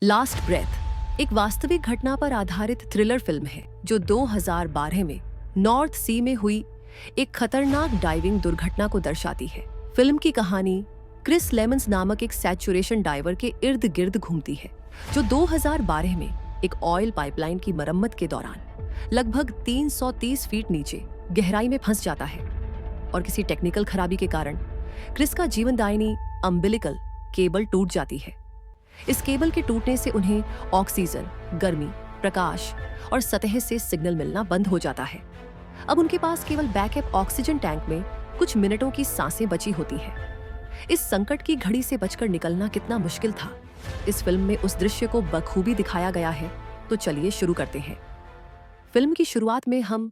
Last breath एक वास्तविक घटना पर आधारित थ्रिलर फिल्म है जो 2012 में नॉर्थ सी में हुई एक खतरनाक डाइविंग दुर्घटना को दर्शाती है। फिल्म की कहानी क्रिस लेमंस नामक एक सैचुरेशन डाइवर के इर्द गिर्द घूमती है जो 2012 में एक ऑयल पाइपलाइन की मरम्मत के दौरान लगभग 330 फीट नीचे गहराई में फंस जाता है और किसी टेक्निकल खराबी के कारण क्रिस का जीवनदायिनी अम्बिलिकल केबल टूट जाती है। इस केबल के टूटने से उन्हें ऑक्सीजन, गर्मी, प्रकाश और सतह से सिग्नल मिलना बंद हो जाता है। अब उनके पास केवल बैकअप ऑक्सीजन टैंक में कुछ मिनटों की सांसें बची होती हैं। इस संकट की घड़ी से बचकर निकलना कितना मुश्किल था, इस फिल्म में उस दृश्य को बखूबी दिखाया गया है। तो चलिए शुरू करते हैं। फिल्म की शुरुआत में हम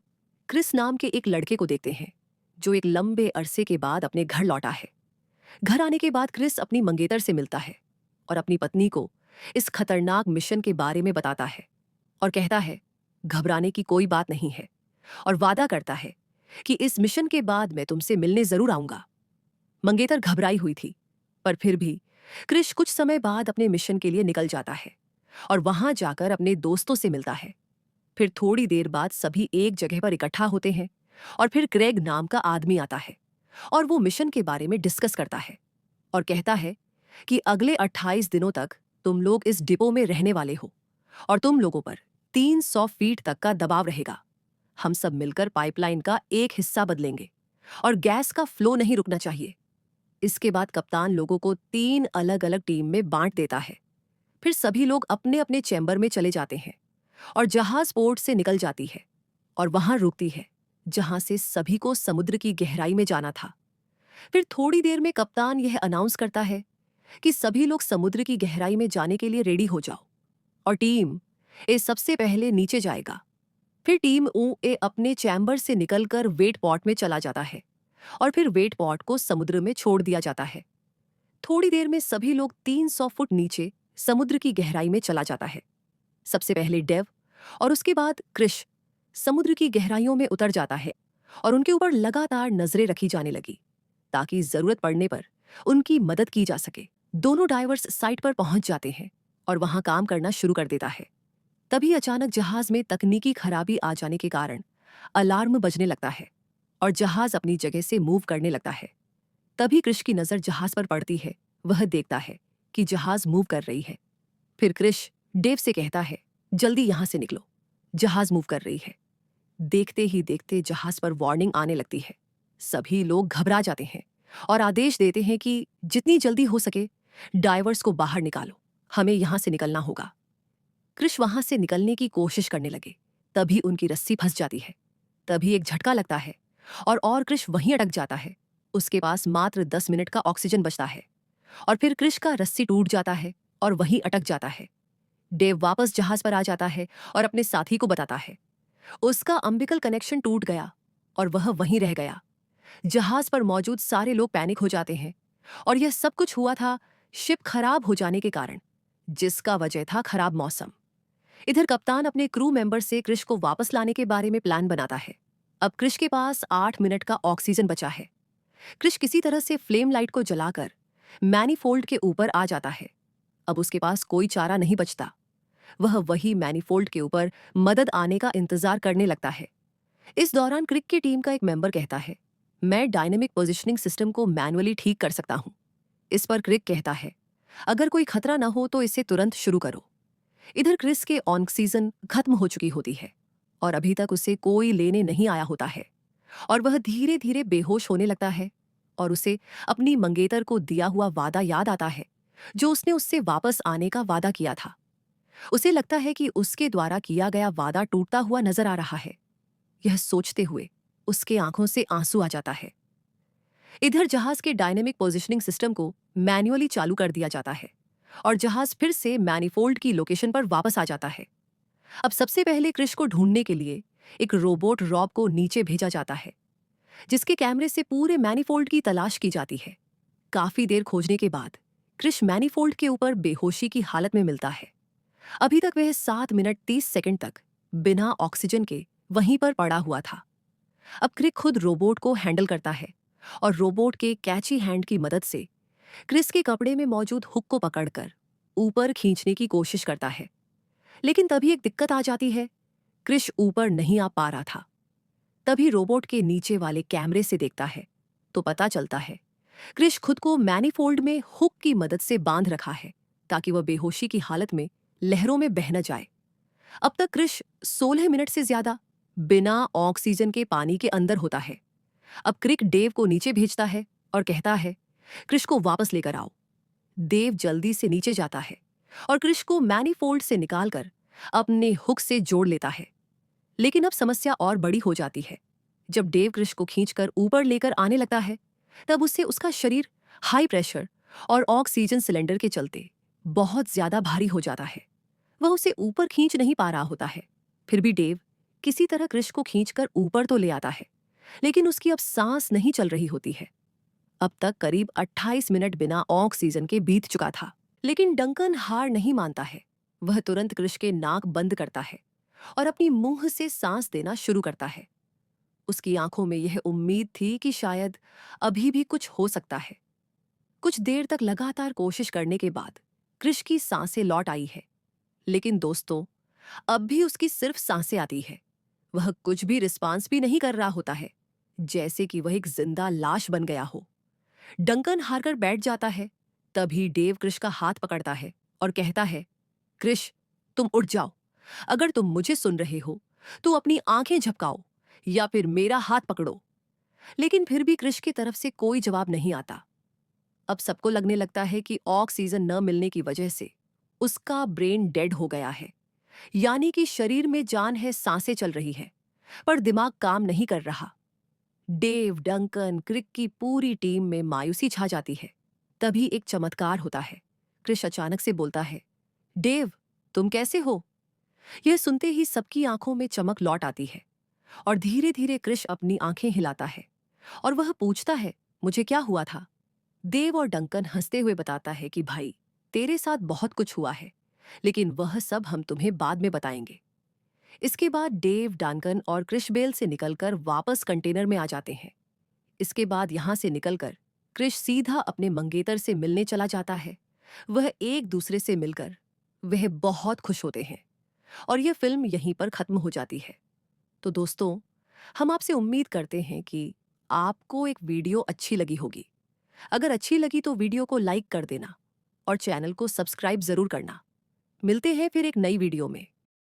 क्रिस नाम के एक लड़के को देखते हैं जो एक लंबे अरसे के बाद अपने घर लौटा है। घर आने के बाद क्रिस अपनी मंगेतर से मिलता है और अपनी पत्नी को इस खतरनाक मिशन के बारे में बताता है और कहता है घबराने की कोई बात नहीं है और वादा करता है कि इस मिशन के बाद मैं तुमसे मिलने जरूर आऊंगा। मंगेतर घबराई हुई थी, पर फिर भी क्रिस कुछ समय बाद अपने मिशन के लिए निकल जाता है और वहां जाकर अपने दोस्तों से मिलता है। फिर थोड़ी देर बाद सभी एक जगह पर इकट्ठा होते हैं और फिर क्रेग नाम का आदमी आता है और वो मिशन के बारे में डिस्कस करता है और कहता है कि अगले 28 दिनों तक तुम लोग इस डिपो में रहने वाले हो और तुम लोगों पर 300 फीट तक का दबाव रहेगा। हम सब मिलकर पाइपलाइन का एक हिस्सा बदलेंगे और गैस का फ्लो नहीं रुकना चाहिए। इसके बाद कप्तान लोगों को 3 अलग अलग टीम में बांट देता है। फिर सभी लोग अपने अपने चैम्बर में चले जाते हैं और जहाज पोर्ट से निकल जाती है और वहां रुकती है जहां से सभी को समुद्र की गहराई में जाना था। फिर थोड़ी देर में कप्तान यह अनाउंस करता है कि सभी लोग समुद्र की गहराई में जाने के लिए रेडी हो जाओ और टीम ए सबसे पहले नीचे जाएगा। फिर टीम ए अपने चैम्बर से निकलकर वेट पॉट में चला जाता है और फिर वेट पॉट को समुद्र में छोड़ दिया जाता है। थोड़ी देर में सभी लोग 300 फुट नीचे समुद्र की गहराई में चला जाता है। सबसे पहले डेव और उसके बाद क्रिश समुद्र की गहराइयों में उतर जाता है और उनके ऊपर लगातार नजरें रखी जाने लगी ताकि जरूरत पड़ने पर उनकी मदद की जा सके। दोनों डाइवर्स साइट पर पहुंच जाते हैं और वहां काम करना शुरू कर देता है। तभी अचानक जहाज में तकनीकी खराबी आ जाने के कारण अलार्म बजने लगता है और जहाज अपनी जगह से मूव करने लगता है। तभी क्रिश की नजर जहाज पर पड़ती है। वह देखता है कि जहाज मूव कर रही है। फिर क्रिश डेव से कहता है जल्दी यहां से निकलो, जहाज मूव कर रही है। देखते ही देखते जहाज पर वार्निंग आने लगती है। सभी लोग घबरा जाते हैं और आदेश देते हैं कि जितनी जल्दी हो सके डाइवर्स को बाहर निकालो, हमें यहां से निकलना होगा। क्रिश वहां से निकलने की कोशिश करने लगे, तभी उनकी रस्सी फंस जाती है। तभी एक झटका लगता है और क्रिश वहीं अटक जाता है। उसके पास मात्र 10 मिनट का ऑक्सीजन बचता है और फिर क्रिश का रस्सी टूट जाता है और वहीं अटक जाता है। डेव वापस जहाज पर आ जाता है और अपने साथी को बताता है उसका अम्बिकल कनेक्शन टूट गया और वह वहीं रह गया। जहाज पर मौजूद सारे लोग पैनिक हो जाते हैं और यह सब कुछ हुआ था शिप खराब हो जाने के कारण, जिसका वजह था खराब मौसम। इधर कप्तान अपने क्रू मेंबर से क्रिश को वापस लाने के बारे में प्लान बनाता है। अब क्रिश के पास 8 मिनट का ऑक्सीजन बचा है। क्रिश किसी तरह से फ्लेम लाइट को जलाकर मैनीफोल्ड के ऊपर आ जाता है। अब उसके पास कोई चारा नहीं बचता। वह वही मैनीफोल्ड के ऊपर मदद आने का इंतजार करने लगता है। इस दौरान क्रिक की टीम का एक मेंबर कहता है मैं डायनेमिक पोजिशनिंग सिस्टम को मैनुअली ठीक कर सकता हूं। इस पर क्रिक कहता है अगर कोई खतरा न हो तो इसे तुरंत शुरू करो। इधर क्रिस के ऑक्सीजन खत्म हो चुकी होती है और अभी तक उसे कोई लेने नहीं आया होता है और वह धीरे धीरे बेहोश होने लगता है और उसे अपनी मंगेतर को दिया हुआ वादा याद आता है जो उसने उससे वापस आने का वादा किया था। उसे लगता है कि उसके द्वारा किया गया वादा टूटता हुआ नजर आ रहा है। यह सोचते हुए उसके आंखों से आंसू आ जाता है। इधर जहाज के डायनेमिक पोजिशनिंग सिस्टम को मैन्युअली चालू कर दिया जाता है और जहाज फिर से मैनीफोल्ड की लोकेशन पर वापस आ जाता है। अब सबसे पहले क्रिश को ढूंढने के लिए एक रोबोट रॉब को नीचे भेजा जाता है जिसके कैमरे से पूरे मैनीफोल्ड की तलाश की जाती है। काफी देर खोजने के बाद क्रिश मैनीफोल्ड के ऊपर बेहोशी की हालत में मिलता है। अभी तक वह 7 मिनट 30 सेकंड तक बिना ऑक्सीजन के वहीं पर पड़ा हुआ था। अब क्रिक खुद रोबोट को हैंडल करता है और रोबोट के कैची हैंड की मदद से क्रिस के कपड़े में मौजूद हुक को पकड़कर ऊपर खींचने की कोशिश करता है, लेकिन तभी एक दिक्कत आ जाती है। क्रिश ऊपर नहीं आ पा रहा था। तभी रोबोट के नीचे वाले कैमरे से देखता है तो पता चलता है क्रिश खुद को मैनीफोल्ड में हुक की मदद से बांध रखा है ताकि वह बेहोशी की हालत में लहरों में बह न जाए। अब तक क्रिश 16 मिनट से ज्यादा बिना ऑक्सीजन के पानी के अंदर होता है। अब क्रिक डेव को नीचे भेजता है और कहता है क्रिश को वापस लेकर आओ। देव जल्दी से नीचे जाता है और क्रिश को मैनीफोल्ड से निकालकर अपने हुक से जोड़ लेता है। लेकिन अब समस्या और बड़ी हो जाती है। जब डेव क्रिश को खींचकर ऊपर लेकर आने लगता है तब उससे उसका शरीर हाई प्रेशर और ऑक्सीजन सिलेंडर के चलते बहुत ज्यादा भारी हो जाता है। वह उसे ऊपर खींच नहीं पा रहा होता है। फिर भी डेव किसी तरह क्रिश को खींचकर ऊपर तो ले आता है, लेकिन उसकी अब सांस नहीं चल रही होती है। अब तक करीब 28 मिनट बिना ऑक्सीजन के बीत चुका था, लेकिन डंकन हार नहीं मानता है। वह तुरंत क्रिश के नाक बंद करता है और अपनी मुंह से सांस देना शुरू करता है। उसकी आंखों में यह उम्मीद थी कि शायद अभी भी कुछ हो सकता है। कुछ देर तक लगातार कोशिश करने के बाद क्रिश की सांसें लौट आई है, लेकिन दोस्तों अब भी उसकी सिर्फ सांसें आती है। वह कुछ भी रिस्पांस भी नहीं कर रहा होता है, जैसे कि वह एक जिंदा लाश बन गया हो। डंकन हारकर बैठ जाता है। तभी डेव क्रिश का हाथ पकड़ता है और कहता है, क्रिश तुम उठ जाओ। अगर तुम मुझे सुन रहे हो तो अपनी आंखें झपकाओ या फिर मेरा हाथ पकड़ो। लेकिन फिर भी क्रिश की तरफ से कोई जवाब नहीं आता। अब सबको लगने लगता है कि ऑक्सीजन न मिलने की वजह से उसका ब्रेन डेड हो गया है, यानी कि शरीर में जान है, सांसें चल रही है, पर दिमाग काम नहीं कर रहा। डेव, डंकन, क्रिक की पूरी टीम में मायूसी छा जाती है। तभी एक चमत्कार होता है। क्रिश अचानक से बोलता है, डेव तुम कैसे हो? यह सुनते ही सबकी आंखों में चमक लौट आती है और धीरे धीरे क्रिश अपनी आंखें हिलाता है और वह पूछता है, मुझे क्या हुआ था? देव और डंकन हंसते हुए बताता है कि भाई तेरे साथ बहुत कुछ हुआ है, लेकिन वह सब हम तुम्हें बाद में बताएंगे। इसके बाद डेव, डंकन और क्रिश बेल से निकलकर वापस कंटेनर में आ जाते हैं। इसके बाद यहां से निकलकर क्रिश सीधा अपने मंगेतर से मिलने चला जाता है। वह एक दूसरे से मिलकर वह बहुत खुश होते हैं और यह फिल्म यहीं पर खत्म हो जाती है। तो दोस्तों, हम आपसे उम्मीद करते हैं कि आपको एक वीडियो अच्छी लगी होगी। अगर अच्छी लगी तो वीडियो को लाइक कर देना और चैनल को सब्सक्राइब जरूर करना। मिलते हैं फिर एक नई वीडियो में।